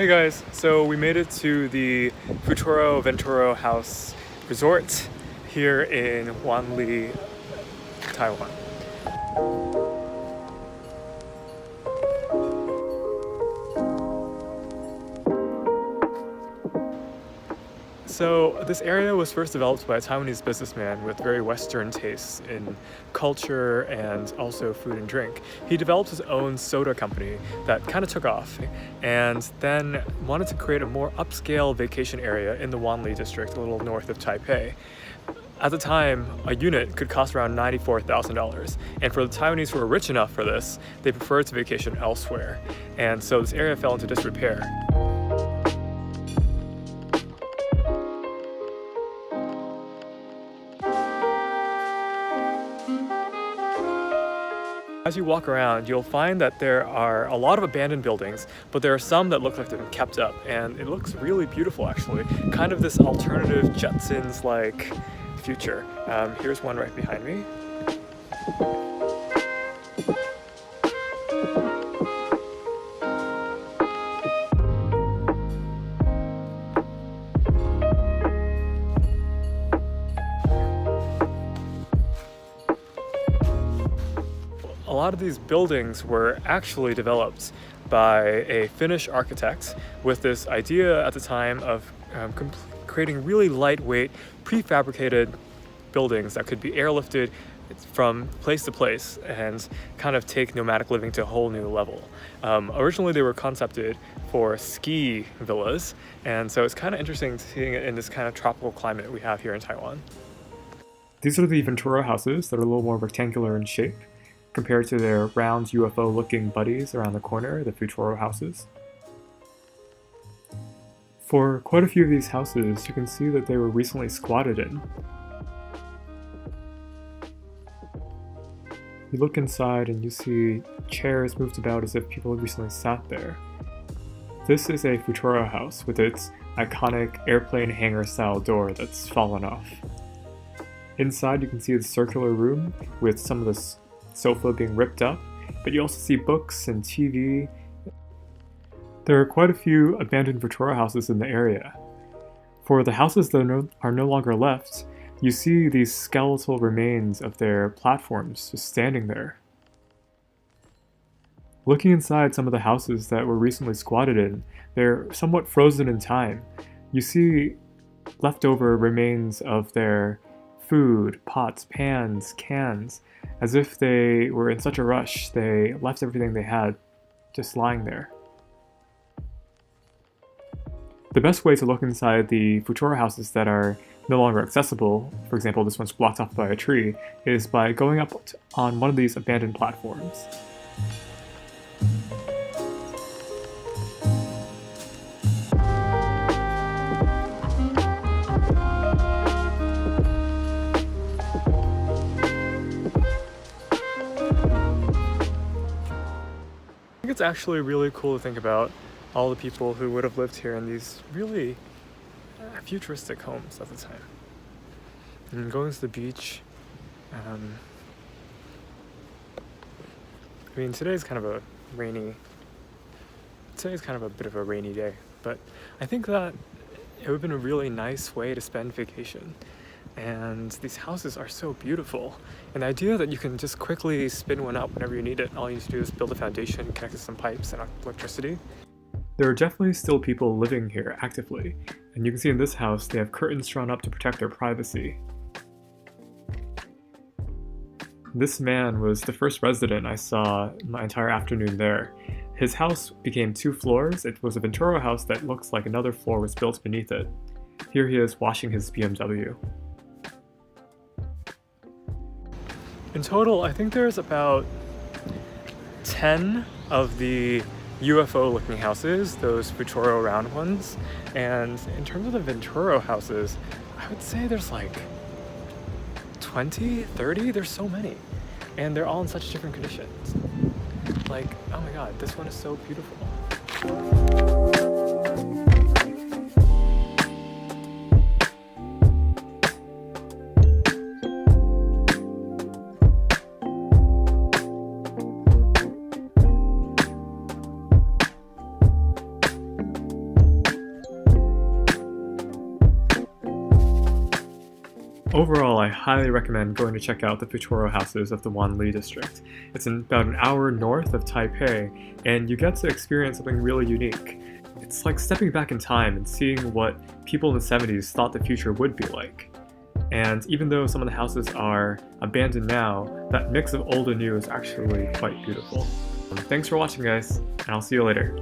guys, so we made it to the Futuro Venturo House Resort here in Wanli, Taiwan. So this area was first developed by a Taiwanese businessman with very Western tastes in culture and also food and drink. He developed his own soda company that kind of took off and then wanted to create a more upscale vacation area in the Wanli district, a little north of Taipei. At the time, a unit could cost around $94,000, and for the Taiwanese who were rich enough for this, they preferred to vacation elsewhere. And so this area fell into disrepair. As you walk around, you'll find that there are a lot of abandoned buildings, but there are some that look like they've been kept up, and it looks really beautiful actually. Kind of this alternative Jetsons-like future. Here's one right behind me. A lot of these buildings were actually developed by a Finnish architect with this idea at the time of creating really lightweight, prefabricated buildings that could be airlifted from place to place and kind of take nomadic living to a whole new level. Originally they were concepted for ski villas, and so it's kind of interesting seeing it in this kind of tropical climate we have here in Taiwan. These are the Venturo houses that are a little more rectangular in shape compared to their round UFO-looking buddies around the corner, the Futuro houses. For quite a few of these houses, you can see that they were recently squatted in. You look inside and you see chairs moved about as if people had recently sat there. This is a Futuro house with its iconic airplane hangar-style door that's fallen off. Inside you can see the circular room with some of the sofa being ripped up, but you also see books and TV. There are quite a few abandoned Futuro houses in the area. For the houses that are no longer left, you see these skeletal remains of their platforms just standing there. Looking inside some of the houses that were recently squatted in, they're somewhat frozen in time. You see leftover remains of their food, pots, pans, cans, as if they were in such a rush they left everything they had just lying there. The best way to look inside the Futuro houses that are no longer accessible, for example this one's blocked off by a tree, is by going up on one of these abandoned platforms. I think it's actually really cool to think about all the people who would have lived here in these really futuristic homes at the time. And going to the beach, I mean today's kind of a bit of a rainy day, but I think that it would have been a really nice way to spend vacation. And these houses are so beautiful. And the idea that you can just quickly spin one up whenever you need it, all you need to do is build a foundation, connect to some pipes and electricity. There are definitely still people living here actively, and you can see in this house they have curtains drawn up to protect their privacy. This man was the first resident I saw my entire afternoon there. His house became 2 floors. It was a Venturo house that looks like another floor was built beneath it. Here he is washing his BMW. In total, I think there's about 10 of the UFO-looking houses, those Futuro round ones, and in terms of the Venturo houses, I would say there's like 20, 30, there's so many, and they're all in such different conditions. Like, oh my god, this one is so beautiful. Overall, I highly recommend going to check out the Futuro Houses of the Wanli district. It's about an hour north of Taipei, and you get to experience something really unique. It's like stepping back in time and seeing what people in the 70s thought the future would be like. And even though some of the houses are abandoned now, that mix of old and new is actually quite beautiful. Thanks for watching, guys, and I'll see you later.